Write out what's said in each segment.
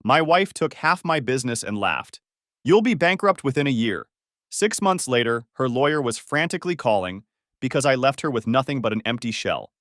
My wife took half my business and laughed. You'll be bankrupt within a year. 6 months later, her lawyer was frantically calling because I left her with nothing but an empty shell.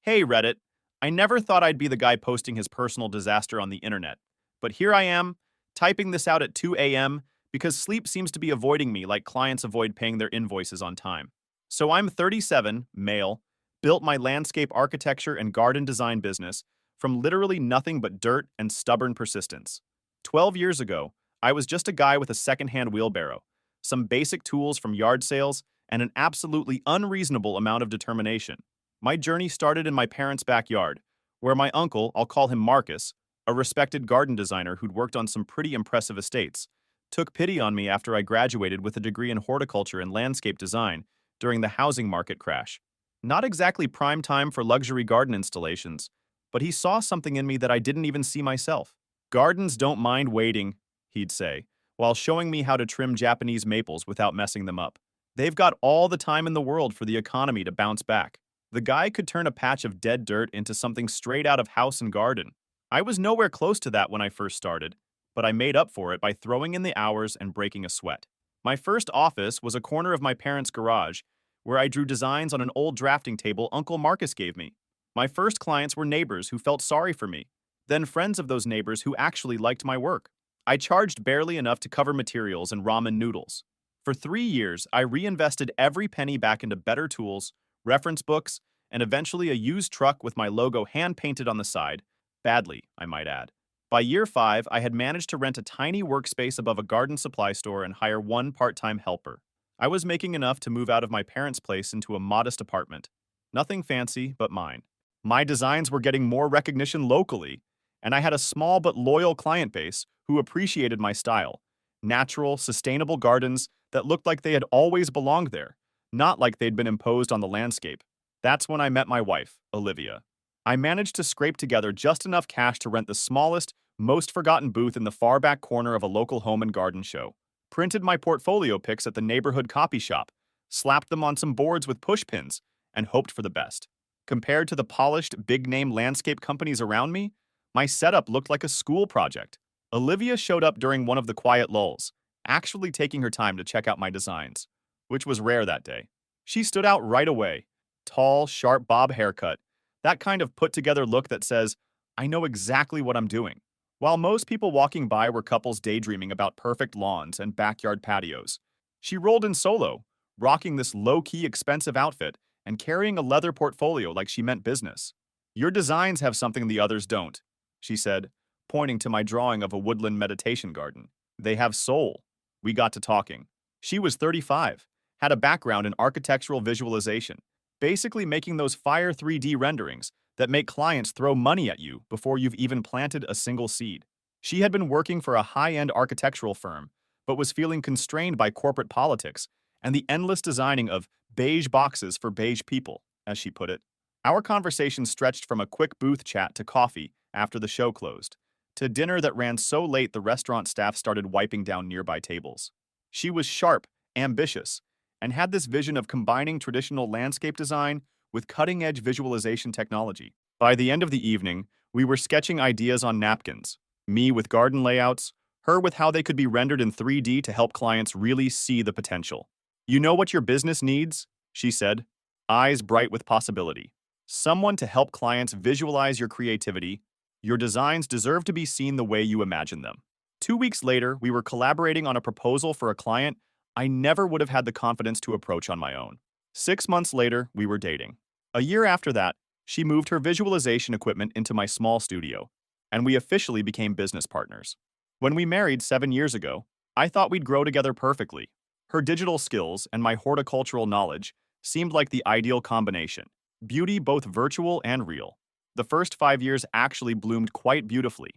Hey, Reddit. I never thought I'd be the guy posting his personal disaster on the internet. But here I am, typing this out at 2 a.m. because sleep seems to be avoiding me like clients avoid paying their invoices on time. So I'm 37, male, built my landscape architecture and garden design business from literally nothing but dirt and stubborn persistence. 12 years ago, I was just a guy with a secondhand wheelbarrow, some basic tools from yard sales, and an absolutely unreasonable amount of determination. My journey started in my parents' backyard, where my uncle, I'll call him Marcus, a respected garden designer who'd worked on some pretty impressive estates, took pity on me after I graduated with a degree in horticulture and landscape design during the housing market crash. Not exactly prime time for luxury garden installations, but he saw something in me that I didn't even see myself. Gardens don't mind waiting, he'd say, while showing me how to trim Japanese maples without messing them up. They've got all the time in the world for the economy to bounce back. The guy could turn a patch of dead dirt into something straight out of House and Garden. I was nowhere close to that when I first started, but I made up for it by throwing in the hours and breaking a sweat. My first office was a corner of my parents' garage, where I drew designs on an old drafting table Uncle Marcus gave me. My first clients were neighbors who felt sorry for me, then friends of those neighbors who actually liked my work. I charged barely enough to cover materials and ramen noodles. For 3 years, I reinvested every penny back into better tools, reference books, and eventually a used truck with my logo hand-painted on the side. Badly, I might add. By year 5, I had managed to rent a tiny workspace above a garden supply store and hire one part-time helper. I was making enough to move out of my parents' place into a modest apartment. Nothing fancy, but mine. My designs were getting more recognition locally, and I had a small but loyal client base who appreciated my style. Natural, sustainable gardens that looked like they had always belonged there, not like they'd been imposed on the landscape. That's when I met my wife, Olivia. I managed to scrape together just enough cash to rent the smallest, most forgotten booth in the far back corner of a local home and garden show, printed my portfolio pics at the neighborhood copy shop, slapped them on some boards with push pins, and hoped for the best. Compared to the polished, big-name landscape companies around me, my setup looked like a school project. Olivia showed up during one of the quiet lulls, actually taking her time to check out my designs, which was rare that day. She stood out right away. Tall, sharp bob haircut, that kind of put-together look that says, I know exactly what I'm doing. While most people walking by were couples daydreaming about perfect lawns and backyard patios, she rolled in solo, rocking this low-key expensive outfit and carrying a leather portfolio like she meant business. Your designs have something the others don't, she said, pointing to my drawing of a woodland meditation garden. They have soul. We got to talking. She was 35, had a background in architectural visualization, basically making those fire 3D renderings that make clients throw money at you before you've even planted a single seed. She had been working for a high-end architectural firm, but was feeling constrained by corporate politics and the endless designing of beige boxes for beige people, as she put it. Our conversation stretched from a quick booth chat to coffee after the show closed, to dinner that ran so late the restaurant staff started wiping down nearby tables. She was sharp, ambitious, and had this vision of combining traditional landscape design with cutting-edge visualization technology. By the end of the evening, we were sketching ideas on napkins, me with garden layouts, her with how they could be rendered in 3D to help clients really see the potential. You know what your business needs? She said, eyes bright with possibility. Someone to help clients visualize your creativity. Your designs deserve to be seen the way you imagine them. 2 weeks later, we were collaborating on a proposal for a client I never would have had the confidence to approach on my own. 6 months later, we were dating. A year after that, she moved her visualization equipment into my small studio, and we officially became business partners. When we married 7 years ago, I thought we'd grow together perfectly. Her digital skills and my horticultural knowledge seemed like the ideal combination, beauty both virtual and real. The first 5 years actually bloomed quite beautifully.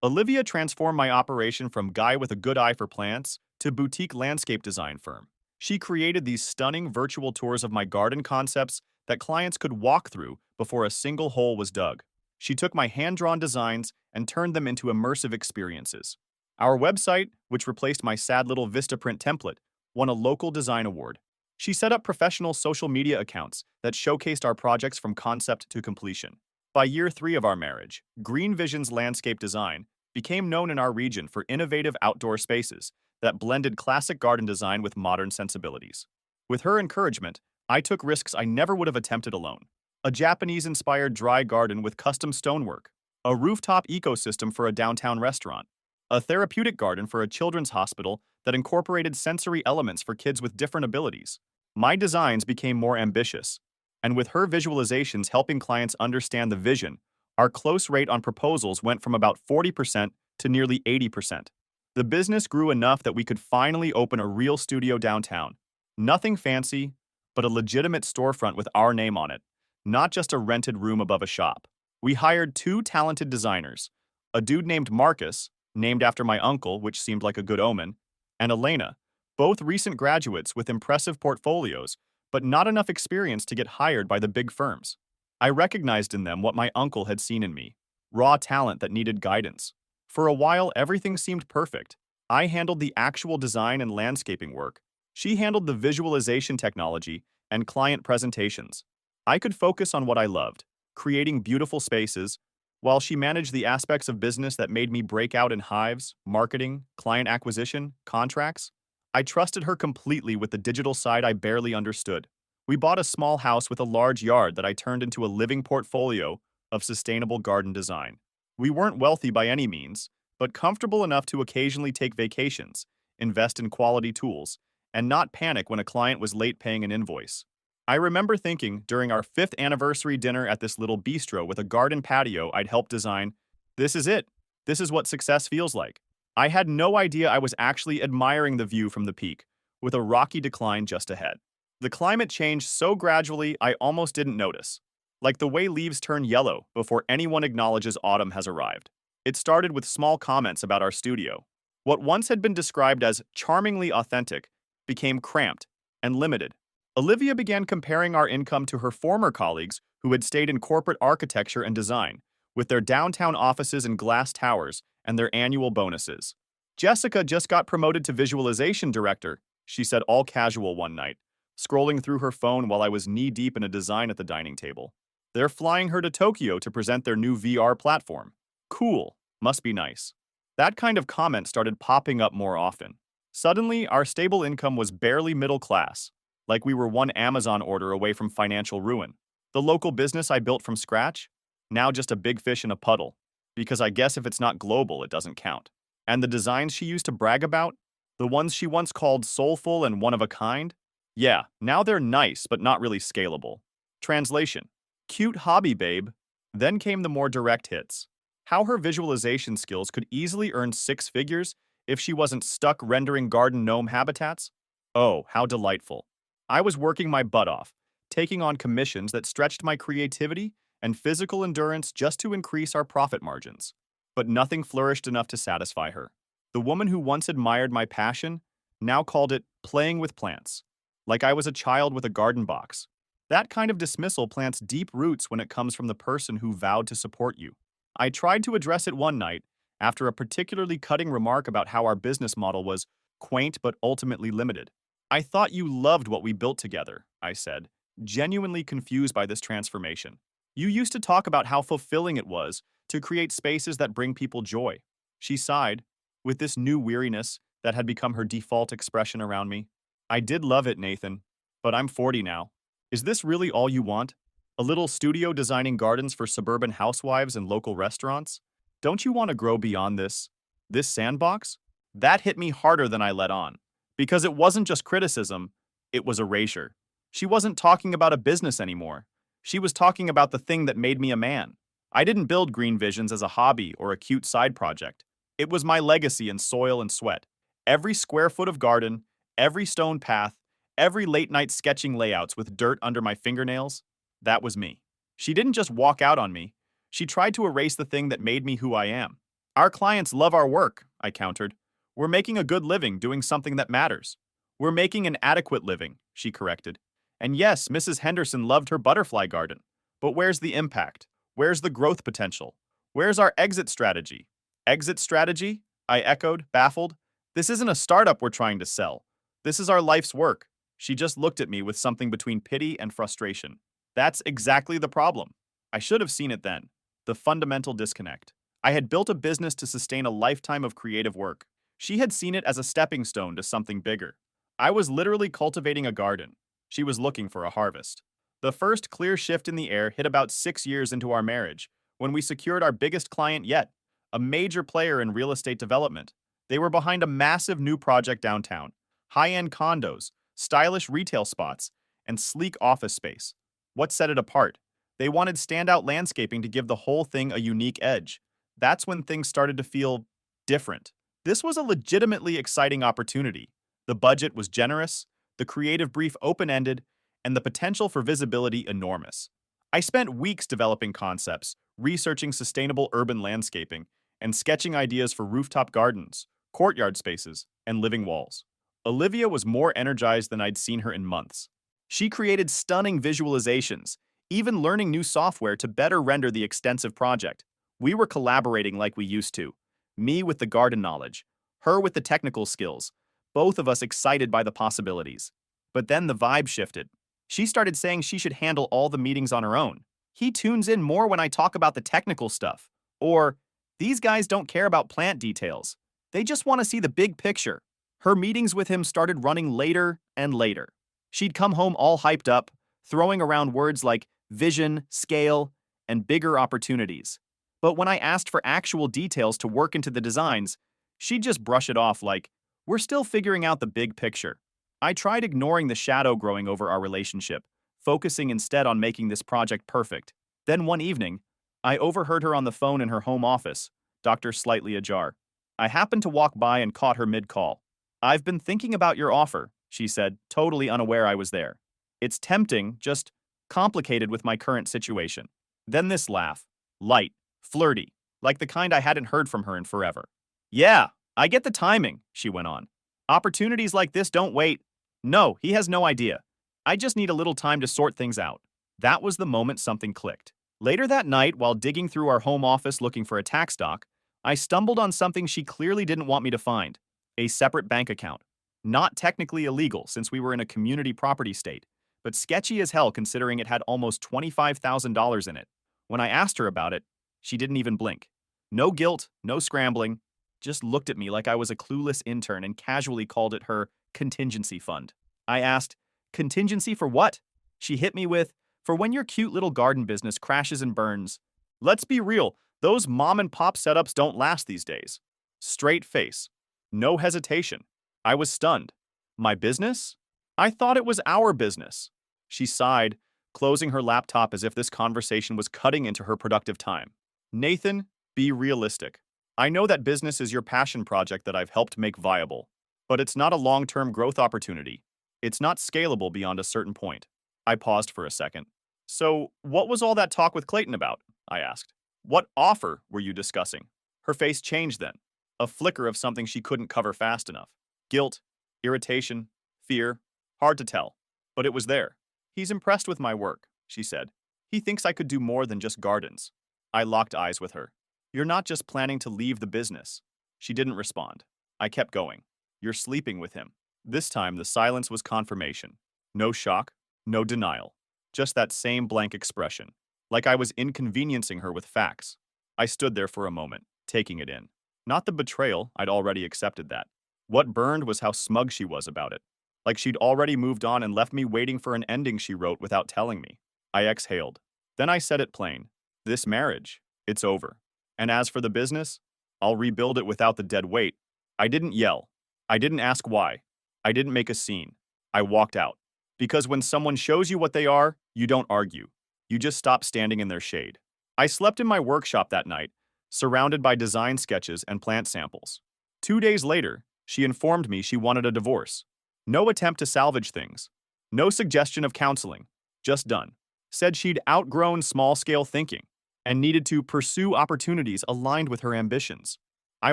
Olivia transformed my operation from guy with a good eye for plants to boutique landscape design firm. She created these stunning virtual tours of my garden concepts that clients could walk through before a single hole was dug. She took my hand-drawn designs and turned them into immersive experiences. Our website, which replaced my sad little Vistaprint template, won a local design award. She set up professional social media accounts that showcased our projects from concept to completion. By year 3 of our marriage, Green Vision's landscape design became known in our region for innovative outdoor spaces that blended classic garden design with modern sensibilities. With her encouragement, I took risks I never would have attempted alone. A Japanese-inspired dry garden with custom stonework, a rooftop ecosystem for a downtown restaurant, a therapeutic garden for a children's hospital that incorporated sensory elements for kids with different abilities. My designs became more ambitious, and with her visualizations helping clients understand the vision, our close rate on proposals went from about 40% to nearly 80%. The business grew enough that we could finally open a real studio downtown. Nothing fancy, but a legitimate storefront with our name on it, not just a rented room above a shop. We hired two talented designers, a dude named Marcus, named after my uncle, which seemed like a good omen, and Elena, both recent graduates with impressive portfolios, but not enough experience to get hired by the big firms. I recognized in them what my uncle had seen in me, raw talent that needed guidance. For a while, everything seemed perfect. I handled the actual design and landscaping work. She handled the visualization technology and client presentations. I could focus on what I loved, creating beautiful spaces, while she managed the aspects of business that made me break out in hives, marketing, client acquisition, contracts. I trusted her completely with the digital side I barely understood. We bought a small house with a large yard that I turned into a living portfolio of sustainable garden design. We weren't wealthy by any means, but comfortable enough to occasionally take vacations, invest in quality tools, and not panic when a client was late paying an invoice. I remember thinking during our 5th anniversary dinner at this little bistro with a garden patio I'd helped design, this is it. This is what success feels like. I had no idea I was actually admiring the view from the peak, with a rocky decline just ahead. The climate changed so gradually I almost didn't notice, like the way leaves turn yellow before anyone acknowledges autumn has arrived. It started with small comments about our studio. What once had been described as charmingly authentic became cramped and limited. Olivia began comparing our income to her former colleagues who had stayed in corporate architecture and design, with their downtown offices and glass towers and their annual bonuses. Jessica just got promoted to visualization director, she said all casual one night, scrolling through her phone while I was knee-deep in a design at the dining table. They're flying her to Tokyo to present their new VR platform. Cool. Must be nice. That kind of comment started popping up more often. Suddenly, our stable income was barely middle class, like we were one Amazon order away from financial ruin. The local business I built from scratch? Now just a big fish in a puddle, because I guess if it's not global, it doesn't count. And the designs she used to brag about? The ones she once called soulful and one of a kind? Yeah, now they're nice, but not really scalable. Translation: cute hobby, babe. Then came the more direct hits. How her visualization skills could easily earn 6 figures if she wasn't stuck rendering garden gnome habitats? Oh, how delightful. I was working my butt off, taking on commissions that stretched my creativity and physical endurance just to increase our profit margins. But nothing flourished enough to satisfy her. The woman who once admired my passion now called it playing with plants, like I was a child with a garden box. That kind of dismissal plants deep roots when it comes from the person who vowed to support you. I tried to address it one night after a particularly cutting remark about how our business model was quaint but ultimately limited. I thought you loved what we built together, I said, genuinely confused by this transformation. You used to talk about how fulfilling it was to create spaces that bring people joy. She sighed, with this new weariness that had become her default expression around me. I did love it, Nathan, but I'm 40 now. Is this really all you want? A little studio designing gardens for suburban housewives and local restaurants? Don't you want to grow beyond this? This sandbox? That hit me harder than I let on. Because it wasn't just criticism, it was erasure. She wasn't talking about a business anymore. She was talking about the thing that made me a man. I didn't build Green Visions as a hobby or a cute side project. It was my legacy in soil and sweat. Every square foot of garden, every stone path, every late-night sketching layouts with dirt under my fingernails, that was me. She didn't just walk out on me. She tried to erase the thing that made me who I am. Our clients love our work, I countered. We're making a good living doing something that matters. We're making an adequate living, she corrected. And yes, Mrs. Henderson loved her butterfly garden. But where's the impact? Where's the growth potential? Where's our exit strategy? Exit strategy? I echoed, baffled. This isn't a startup we're trying to sell. This is our life's work. She just looked at me with something between pity and frustration. That's exactly the problem. I should have seen it then. The fundamental disconnect. I had built a business to sustain a lifetime of creative work. She had seen it as a stepping stone to something bigger. I was literally cultivating a garden. She was looking for a harvest. The first clear shift in the air hit about 6 years into our marriage, when we secured our biggest client yet, a major player in real estate development. They were behind a massive new project downtown, high-end condos, stylish retail spots, and sleek office space. What set it apart? They wanted standout landscaping to give the whole thing a unique edge. That's when things started to feel different. This was a legitimately exciting opportunity. The budget was generous, the creative brief open-ended, and the potential for visibility enormous. I spent weeks developing concepts, researching sustainable urban landscaping, and sketching ideas for rooftop gardens, courtyard spaces, and living walls. Olivia was more energized than I'd seen her in months. She created stunning visualizations, even learning new software to better render the extensive project. We were collaborating like we used to, me with the garden knowledge, her with the technical skills, both of us excited by the possibilities. But then the vibe shifted. She started saying she should handle all the meetings on her own. He tunes in more when I talk about the technical stuff. Or, these guys don't care about plant details. They just want to see the big picture. Her meetings with him started running later and later. She'd come home all hyped up, throwing around words like vision, scale, and bigger opportunities. But when I asked for actual details to work into the designs, she'd just brush it off like, we're still figuring out the big picture. I tried ignoring the shadow growing over our relationship, focusing instead on making this project perfect. Then one evening, I overheard her on the phone in her home office, doctor slightly ajar. I happened to walk by and caught her mid-call. I've been thinking about your offer, she said, totally unaware I was there. It's tempting, just complicated with my current situation. Then this laugh, light, flirty, like the kind I hadn't heard from her in forever. Yeah, I get the timing, she went on. Opportunities like this don't wait. No, he has no idea. I just need a little time to sort things out. That was the moment something clicked. Later that night, while digging through our home office looking for a tax doc, I stumbled on something she clearly didn't want me to find. A separate bank account. Not technically illegal since we were in a community property state, but sketchy as hell considering it had almost $25,000 in it. When I asked her about it, she didn't even blink. No guilt, no scrambling, just looked at me like I was a clueless intern and casually called it her contingency fund. I asked, contingency for what? She hit me with, for when your cute little garden business crashes and burns. Let's be real, those mom and pop setups don't last these days. Straight face. No hesitation. I was stunned. My business? I thought it was our business. She sighed, closing her laptop as if this conversation was cutting into her productive time. Nathan, be realistic. I know that business is your passion project that I've helped make viable, but it's not a long-term growth opportunity. It's not scalable beyond a certain point. I paused for a second. So, what was all that talk with Clayton about? I asked. What offer were you discussing? Her face changed then, a flicker of something she couldn't cover fast enough. Guilt, irritation, fear, hard to tell, but it was there. He's impressed with my work, she said. He thinks I could do more than just gardens. I locked eyes with her. You're not just planning to leave the business. She didn't respond. I kept going. You're sleeping with him. This time, the silence was confirmation. No shock, no denial. Just that same blank expression, like I was inconveniencing her with facts. I stood there for a moment, taking it in. Not the betrayal, I'd already accepted that. What burned was how smug she was about it. Like she'd already moved on and left me waiting for an ending she wrote without telling me. I exhaled. Then I said it plain. This marriage, it's over. And as for the business, I'll rebuild it without the dead weight. I didn't yell. I didn't ask why. I didn't make a scene. I walked out. Because when someone shows you what they are, you don't argue. You just stop standing in their shade. I slept in my workshop that night, surrounded by design sketches and plant samples. 2 days later, she informed me she wanted a divorce. No attempt to salvage things. No suggestion of counseling. Just done. Said she'd outgrown small-scale thinking and needed to pursue opportunities aligned with her ambitions. I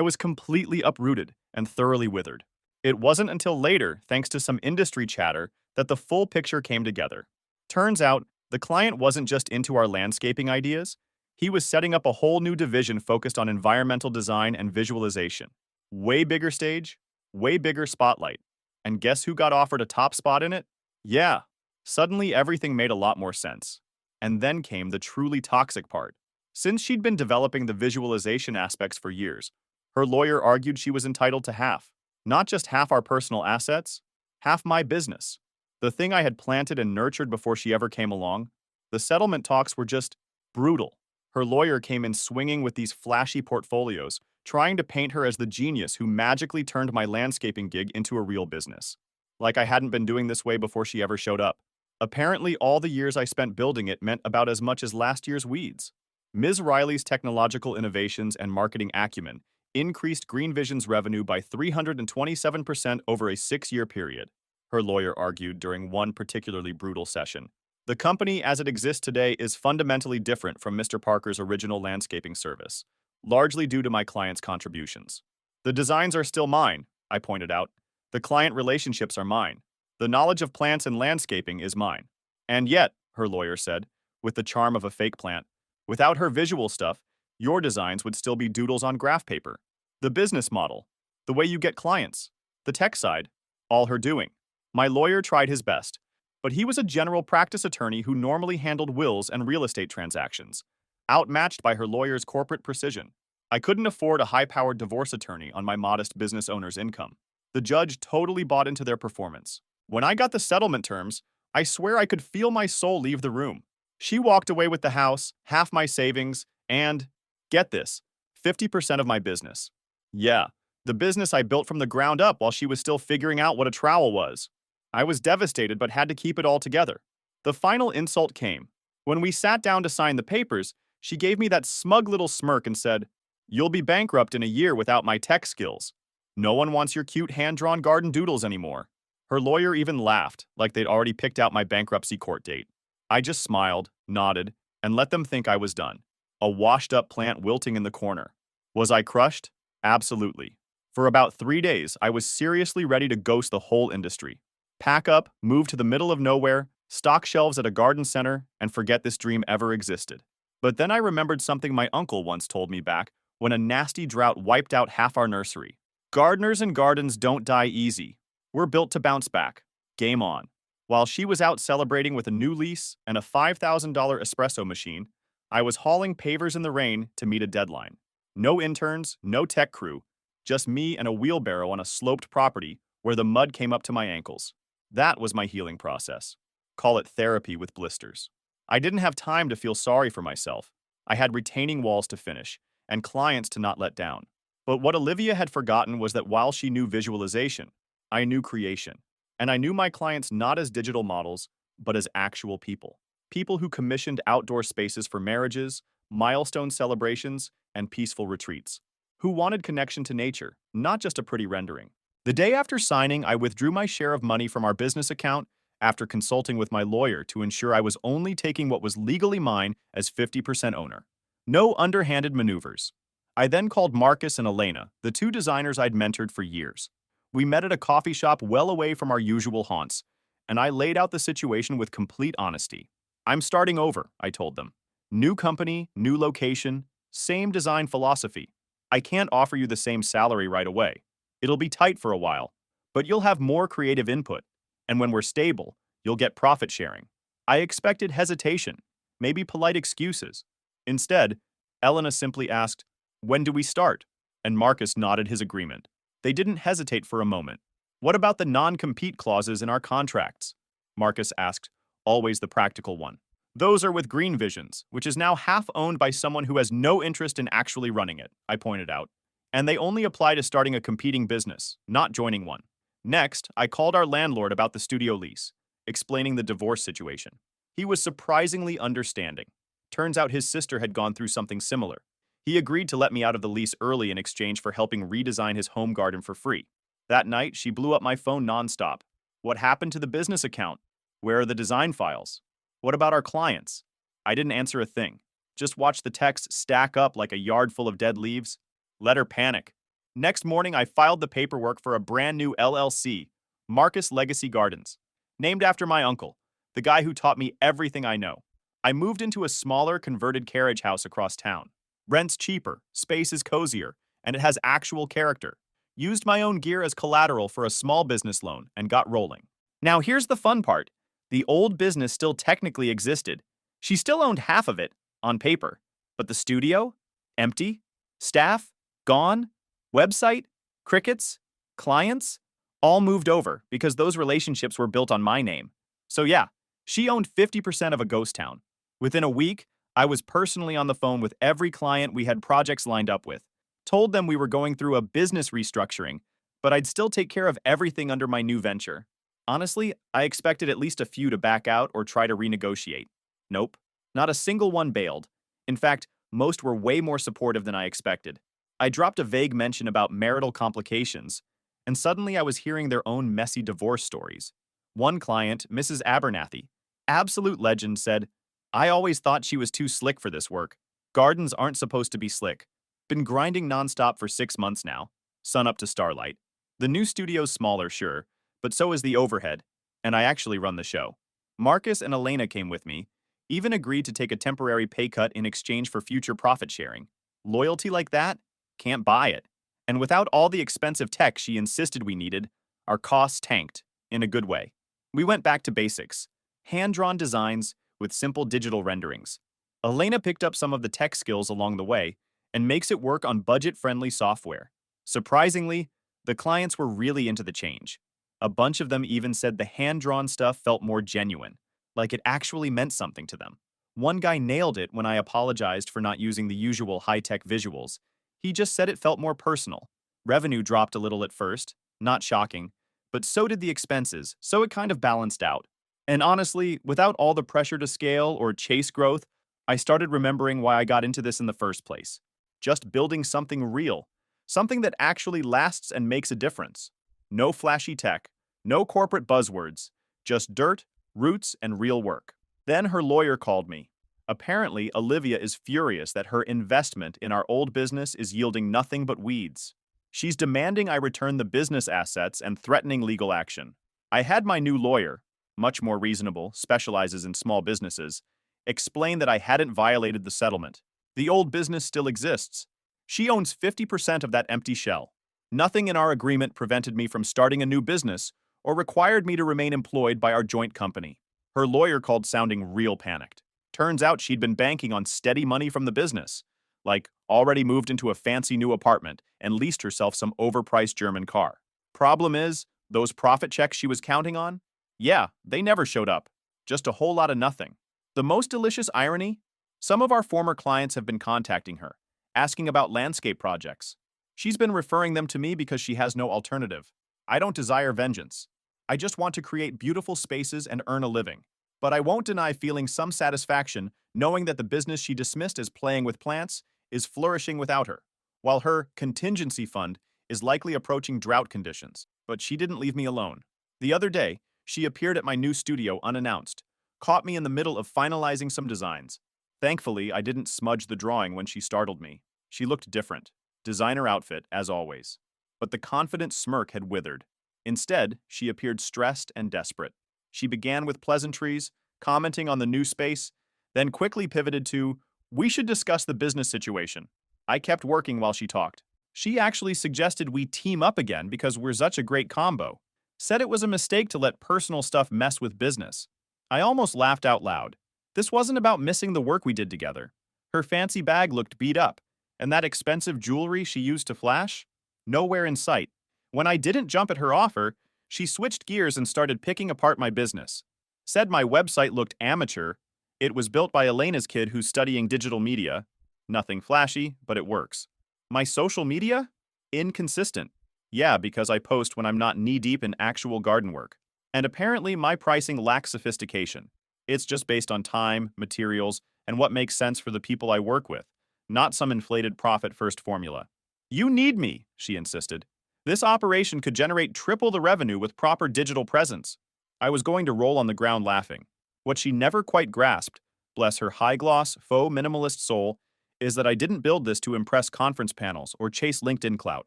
was completely uprooted and thoroughly withered. It wasn't until later, thanks to some industry chatter, that the full picture came together. Turns out, the client wasn't just into our landscaping ideas. He was setting up a whole new division focused on environmental design and visualization. Way bigger stage, way bigger spotlight. And guess who got offered a top spot in it? Yeah. Suddenly everything made a lot more sense. And then came the truly toxic part. Since she'd been developing the visualization aspects for years, her lawyer argued she was entitled to half. Not just half our personal assets, half my business. The thing I had planted and nurtured before she ever came along. The settlement talks were just brutal. Her lawyer came in swinging with these flashy portfolios, trying to paint her as the genius who magically turned my landscaping gig into a real business. Like I hadn't been doing this way before she ever showed up. Apparently, all the years I spent building it meant about as much as last year's weeds. Ms. Riley's technological innovations and marketing acumen increased Green Vision's revenue by 327% over a 6-year period, her lawyer argued during one particularly brutal session. The company as it exists today is fundamentally different from Mr. Parker's original landscaping service, largely due to my client's contributions. The designs are still mine, I pointed out. The client relationships are mine. The knowledge of plants and landscaping is mine. And yet, her lawyer said, with the charm of a fake plant, without her visual stuff, your designs would still be doodles on graph paper. The business model, the way you get clients, the tech side, all her doing. My lawyer tried his best, but he was a general practice attorney who normally handled wills and real estate transactions, outmatched by her lawyer's corporate precision. I couldn't afford a high-powered divorce attorney on my modest business owner's income. The judge totally bought into their performance. When I got the settlement terms, I swear I could feel my soul leave the room. She walked away with the house, half my savings, and, get this, 50% of my business. Yeah, the business I built from the ground up while she was still figuring out what a trowel was. I was devastated but had to keep it all together. The final insult came. When we sat down to sign the papers, she gave me that smug little smirk and said, "You'll be bankrupt in a year without my tech skills. No one wants your cute hand-drawn garden doodles anymore." Her lawyer even laughed, like they'd already picked out my bankruptcy court date. I just smiled, nodded, and let them think I was done. A washed-up plant wilting in the corner. Was I crushed? Absolutely. For about 3 days, I was seriously ready to ghost the whole industry. Pack up, move to the middle of nowhere, stock shelves at a garden center, and forget this dream ever existed. But then I remembered something my uncle once told me back when a nasty drought wiped out half our nursery. Gardeners and gardens don't die easy. We're built to bounce back. Game on. While she was out celebrating with a new lease and a $5,000 espresso machine, I was hauling pavers in the rain to meet a deadline. No interns, no tech crew, just me and a wheelbarrow on a sloped property where the mud came up to my ankles. That was my healing process. Call it therapy with blisters. I didn't have time to feel sorry for myself. I had retaining walls to finish and clients to not let down. But what Olivia had forgotten was that while she knew visualization, I knew creation. And I knew my clients not as digital models, but as actual people. People who commissioned outdoor spaces for marriages, milestone celebrations, and peaceful retreats. Who wanted connection to nature, not just a pretty rendering. The day after signing, I withdrew my share of money from our business account after consulting with my lawyer to ensure I was only taking what was legally mine as 50% owner. No underhanded maneuvers. I then called Marcus and Elena, the 2 designers I'd mentored for years. We met at a coffee shop well away from our usual haunts, and I laid out the situation with complete honesty. I'm starting over, I told them. New company, new location, same design philosophy. I can't offer you the same salary right away. It'll be tight for a while, but you'll have more creative input, and when we're stable, you'll get profit sharing. I expected hesitation, maybe polite excuses. Instead, Elena simply asked, "When do we start?" And Marcus nodded his agreement. They didn't hesitate for a moment. "What about the non-compete clauses in our contracts?" Marcus asked, always the practical one. "Those are with Green Visions, which is now half owned by someone who has no interest in actually running it," I pointed out. "And they only apply to starting a competing business, not joining one." Next, I called our landlord about the studio lease, explaining the divorce situation. He was surprisingly understanding. Turns out his sister had gone through something similar. He agreed to let me out of the lease early in exchange for helping redesign his home garden for free. That night, she blew up my phone nonstop. "What happened to the business account? Where are the design files? What about our clients?" I didn't answer a thing. Just watched the texts stack up like a yard full of dead leaves. Let her panic. Next morning, I filed the paperwork for a brand new LLC, Marcus Legacy Gardens, named after my uncle, the guy who taught me everything I know. I moved into a smaller, converted carriage house across town. Rent's cheaper, space is cozier, and it has actual character. Used my own gear as collateral for a small business loan and got rolling. Now here's the fun part. The old business still technically existed. She still owned half of it, on paper. But the studio? Empty? Staff? Gone? Website? Crickets? Clients? All moved over because those relationships were built on my name. So yeah, she owned 50% of a ghost town. Within a week, I was personally on the phone with every client we had projects lined up with, told them we were going through a business restructuring, but I'd still take care of everything under my new venture. Honestly, I expected at least a few to back out or try to renegotiate. Nope, not a single one bailed. In fact, most were way more supportive than I expected. I dropped a vague mention about marital complications, and suddenly I was hearing their own messy divorce stories. One client, Mrs. Abernathy, absolute legend, said, I always thought she was too slick for this work. Gardens aren't supposed to be slick. Been grinding nonstop for 6 months now, sun up to starlight. The new studio's smaller, sure, but so is the overhead, and I actually run the show. Marcus and Elena came with me, even agreed to take a temporary pay cut in exchange for future profit sharing. Loyalty like that? Can't buy it. And without all the expensive tech she insisted we needed, our costs tanked, in a good way. We went back to basics, hand-drawn designs with simple digital renderings. Elena picked up some of the tech skills along the way and makes it work on budget-friendly software. Surprisingly, the clients were really into the change. A bunch of them even said the hand-drawn stuff felt more genuine, like it actually meant something to them. One guy nailed it when I apologized for not using the usual high-tech visuals. He just said it felt more personal. Revenue dropped a little at first, not shocking, but so did the expenses, so it kind of balanced out. And honestly, without all the pressure to scale or chase growth, I started remembering why I got into this in the first place. Just building something real, something that actually lasts and makes a difference. No flashy tech, no corporate buzzwords, just dirt, roots, and real work. Then her lawyer called me. Apparently, Olivia is furious that her investment in our old business is yielding nothing but weeds. She's demanding I return the business assets and threatening legal action. I had my new lawyer, much more reasonable, specializes in small businesses, explain that I hadn't violated the settlement. The old business still exists. She owns 50% of that empty shell. Nothing in our agreement prevented me from starting a new business or required me to remain employed by our joint company. Her lawyer called sounding real panicked. Turns out she'd been banking on steady money from the business, like already moved into a fancy new apartment and leased herself some overpriced German car. Problem is, those profit checks she was counting on? Yeah, they never showed up. Just a whole lot of nothing. The most delicious irony? Some of our former clients have been contacting her, asking about landscape projects. She's been referring them to me because she has no alternative. I don't desire vengeance. I just want to create beautiful spaces and earn a living. But I won't deny feeling some satisfaction knowing that the business she dismissed as playing with plants is flourishing without her, while her contingency fund is likely approaching drought conditions. But she didn't leave me alone. The other day, she appeared at my new studio unannounced, caught me in the middle of finalizing some designs. Thankfully, I didn't smudge the drawing when she startled me. She looked different. Designer outfit, as always. But the confident smirk had withered. Instead, she appeared stressed and desperate. She began with pleasantries, commenting on the new space, then quickly pivoted to, we should discuss the business situation. I kept working while she talked. She actually suggested we team up again because we're such a great combo. Said it was a mistake to let personal stuff mess with business. I almost laughed out loud. This wasn't about missing the work we did together. Her fancy bag looked beat up, and that expensive jewelry she used to flash? Nowhere in sight. When I didn't jump at her offer, she switched gears and started picking apart my business. Said my website looked amateur. It was built by Elena's kid who's studying digital media. Nothing flashy, but it works. My social media? Inconsistent. Yeah, because I post when I'm not knee-deep in actual garden work. And apparently my pricing lacks sophistication. It's just based on time, materials, and what makes sense for the people I work with, not some inflated profit-first formula. You need me, she insisted. This operation could generate triple the revenue with proper digital presence. I was going to roll on the ground laughing. What she never quite grasped, bless her high-gloss, faux minimalist soul, is that I didn't build this to impress conference panels or chase LinkedIn clout.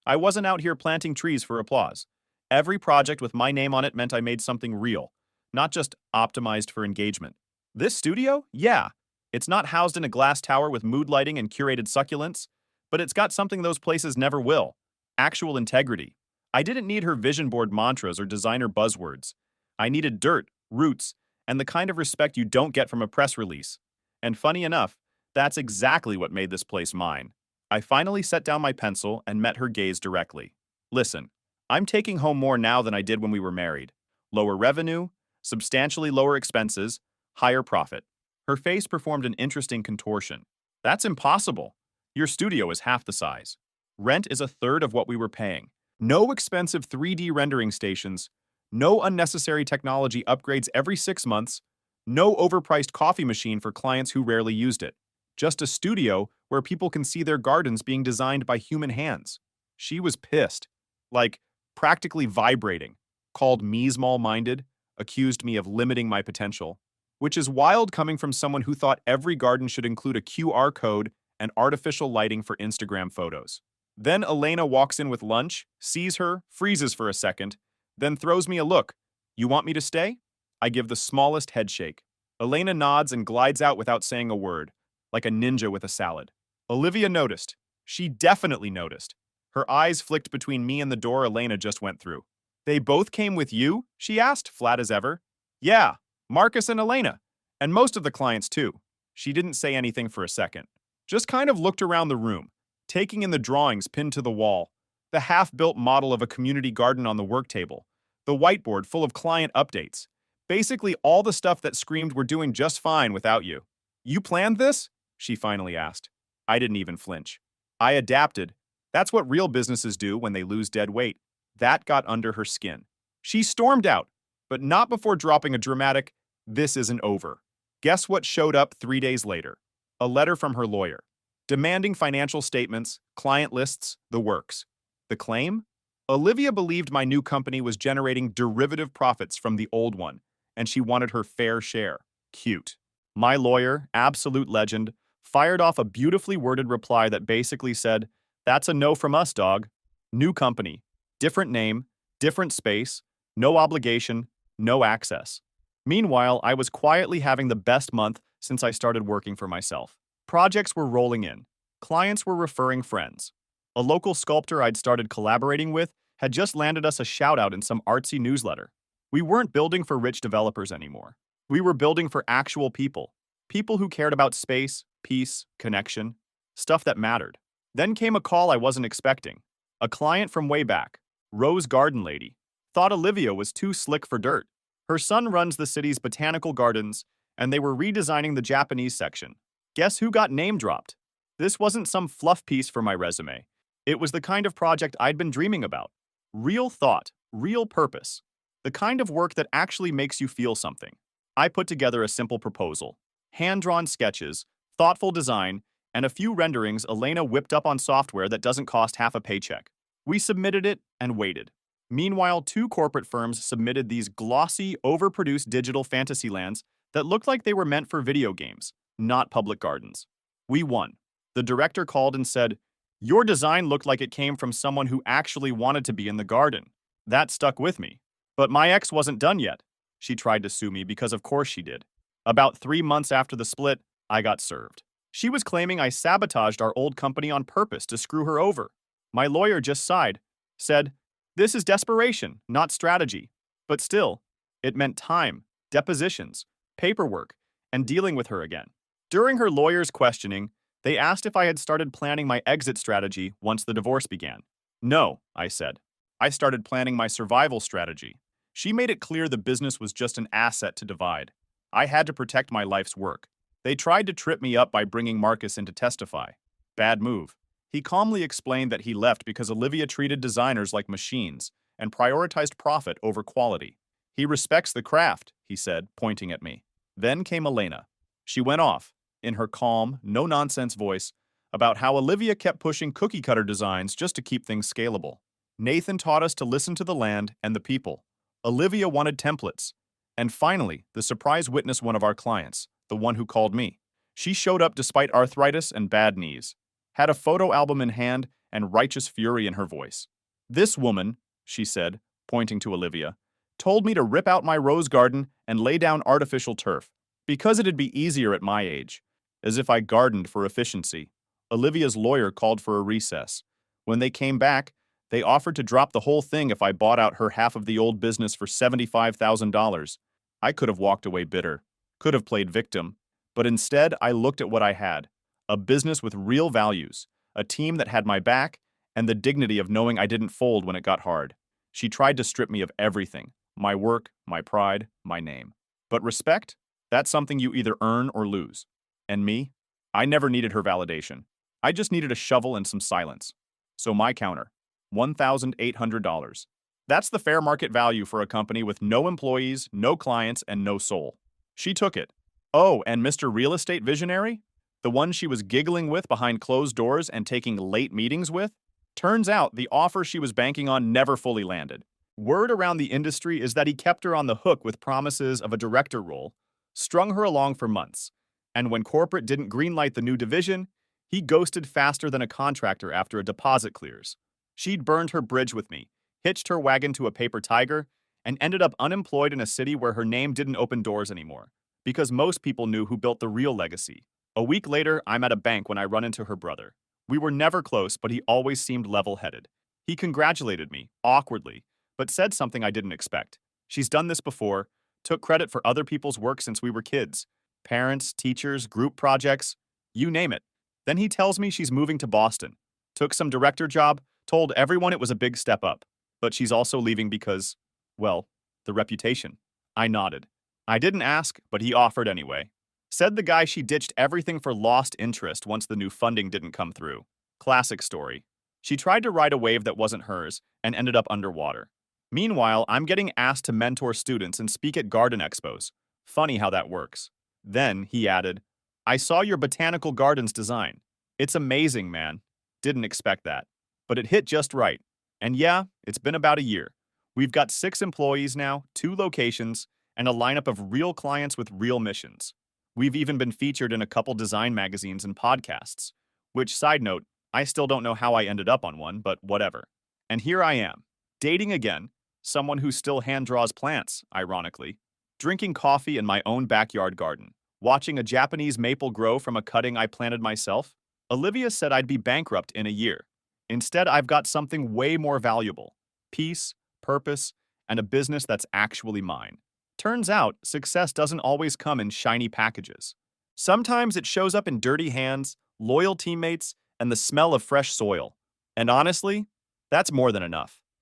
I wasn't out here planting trees for applause. Every project with my name on it meant I made something real, not just optimized for engagement. This studio? Yeah. It's not housed in a glass tower with mood lighting and curated succulents, but it's got something those places never will. Actual integrity. I didn't need her vision board mantras or designer buzzwords. I needed dirt, roots, and the kind of respect you don't get from a press release. And funny enough, That's exactly what made this place mine. I finally set down my pencil and met her gaze directly. Listen, I'm taking home more now than I did when we were married. Lower revenue, substantially lower expenses, higher profit. Her face performed an interesting contortion. That's impossible. Your studio is half the size. Rent is a third of what we were paying. No expensive 3D rendering stations, no unnecessary technology upgrades every 6 months, no overpriced coffee machine for clients who rarely used it. Just a studio where people can see their gardens being designed by human hands. She was pissed, like practically vibrating, called me small-minded, accused me of limiting my potential, which is wild coming from someone who thought every garden should include a QR code and artificial lighting for Instagram photos. Then Elena walks in with lunch, sees her, freezes for a second, then throws me a look. You want me to stay? I give the smallest head shake. Elena nods and glides out without saying a word, like a ninja with a salad. Olivia noticed. She definitely noticed. Her eyes flicked between me and the door Elena just went through. They both came with you? She asked, flat as ever. Yeah, Marcus and Elena. And most of the clients, too. She didn't say anything for a second. Just kind of looked around the room, taking in the drawings pinned to the wall, the half-built model of a community garden on the work table, the whiteboard full of client updates. Basically all the stuff that screamed we're doing just fine without you. You planned this? She finally asked. I didn't even flinch. I adapted. That's what real businesses do when they lose dead weight. That got under her skin. She stormed out, but not before dropping a dramatic, "This isn't over." Guess what showed up 3 days later? A letter from her lawyer, demanding financial statements, client lists, the works. The claim? Olivia believed my new company was generating derivative profits from the old one, and she wanted her fair share. Cute. My lawyer, absolute legend, fired off a beautifully worded reply that basically said, "That's a no from us, dog. New company, different name, different space, no obligation, no access." Meanwhile, I was quietly having the best month since I started working for myself. Projects were rolling in. Clients were referring friends. A local sculptor I'd started collaborating with had just landed us a shout-out in some artsy newsletter. We weren't building for rich developers anymore. We were building for actual people. People who cared about space, peace, connection, stuff that mattered. Then came a call I wasn't expecting. A client from way back, Rose Garden Lady, thought Olivia was too slick for dirt. Her son runs the city's botanical gardens, and they were redesigning the Japanese section. Guess who got name-dropped? This wasn't some fluff piece for my resume. It was the kind of project I'd been dreaming about. Real thought, real purpose. The kind of work that actually makes you feel something. I put together a simple proposal. Hand-drawn sketches, thoughtful design, and a few renderings Elena whipped up on software that doesn't cost half a paycheck. We submitted it and waited. Meanwhile, 2 corporate firms submitted these glossy, overproduced digital fantasy lands that looked like they were meant for video games, not public gardens. We won. The director called and said, "Your design looked like it came from someone who actually wanted to be in the garden." That stuck with me. But my ex wasn't done yet. She tried to sue me because of course she did. About 3 months after the split, I got served. She was claiming I sabotaged our old company on purpose to screw her over. My lawyer just sighed, said, "This is desperation, not strategy." But still, it meant time, depositions, paperwork, and dealing with her again. During her lawyer's questioning, they asked if I had started planning my exit strategy once the divorce began. No, I said. I started planning my survival strategy. She made it clear the business was just an asset to divide. I had to protect my life's work. They tried to trip me up by bringing Marcus in to testify. Bad move. He calmly explained that he left because Olivia treated designers like machines and prioritized profit over quality. He respects the craft, he said, pointing at me. Then came Elena. She went off, in her calm, no-nonsense voice, about how Olivia kept pushing cookie-cutter designs just to keep things scalable. Nathan taught us to listen to the land and the people. Olivia wanted templates. And finally, the surprise witnessed one of our clients, the one who called me. She showed up despite arthritis and bad knees, had a photo album in hand and righteous fury in her voice. "This woman," she said, pointing to Olivia, "told me to rip out my rose garden and lay down artificial turf, because it'd be easier at my age." As if I gardened for efficiency. Olivia's lawyer called for a recess. When they came back, they offered to drop the whole thing if I bought out her half of the old business for $75,000. I could have walked away bitter, could have played victim, but instead I looked at what I had. A business with real values, a team that had my back, and the dignity of knowing I didn't fold when it got hard. She tried to strip me of everything: my work, my pride, my name. But respect? That's something you either earn or lose. And me? I never needed her validation. I just needed a shovel and some silence. So my counter, $1,800. That's the fair market value for a company with no employees, no clients, and no soul. She took it. Oh, and Mr. Real Estate Visionary? The one she was giggling with behind closed doors and taking late meetings with? Turns out the offer she was banking on never fully landed. Word around the industry is that he kept her on the hook with promises of a director role, strung her along for months, and when corporate didn't greenlight the new division, he ghosted faster than a contractor after a deposit clears. She'd burned her bridge with me, hitched her wagon to a paper tiger, and ended up unemployed in a city where her name didn't open doors anymore, because most people knew who built the real legacy. A week later, I'm at a bank when I run into her brother. We were never close, but he always seemed level-headed. He congratulated me, awkwardly, but said something I didn't expect. She's done this before, took credit for other people's work since we were kids. Parents, teachers, group projects, you name it. Then he tells me she's moving to Boston, took some director job, told everyone it was a big step up, but she's also leaving because, well, the reputation. I nodded. I didn't ask, but he offered anyway. Said the guy she ditched everything for lost interest once the new funding didn't come through. Classic story. She tried to ride a wave that wasn't hers and ended up underwater. Meanwhile, I'm getting asked to mentor students and speak at garden expos. Funny how that works. Then, he added, I saw your botanical gardens design. It's amazing, man. Didn't expect that. But it hit just right. And yeah, it's been about a year. We've got 6 employees now, 2 locations, and a lineup of real clients with real missions. We've even been featured in a couple design magazines and podcasts. Which, side note, I still don't know how I ended up on one, but whatever. And here I am, dating again, someone who still hand draws plants, ironically, drinking coffee in my own backyard garden, watching a Japanese maple grow from a cutting I planted myself. Olivia said I'd be bankrupt in a year. Instead, I've got something way more valuable: peace, purpose, and a business that's actually mine. Turns out, success doesn't always come in shiny packages. Sometimes it shows up in dirty hands, loyal teammates, and the smell of fresh soil. And honestly, that's more than enough.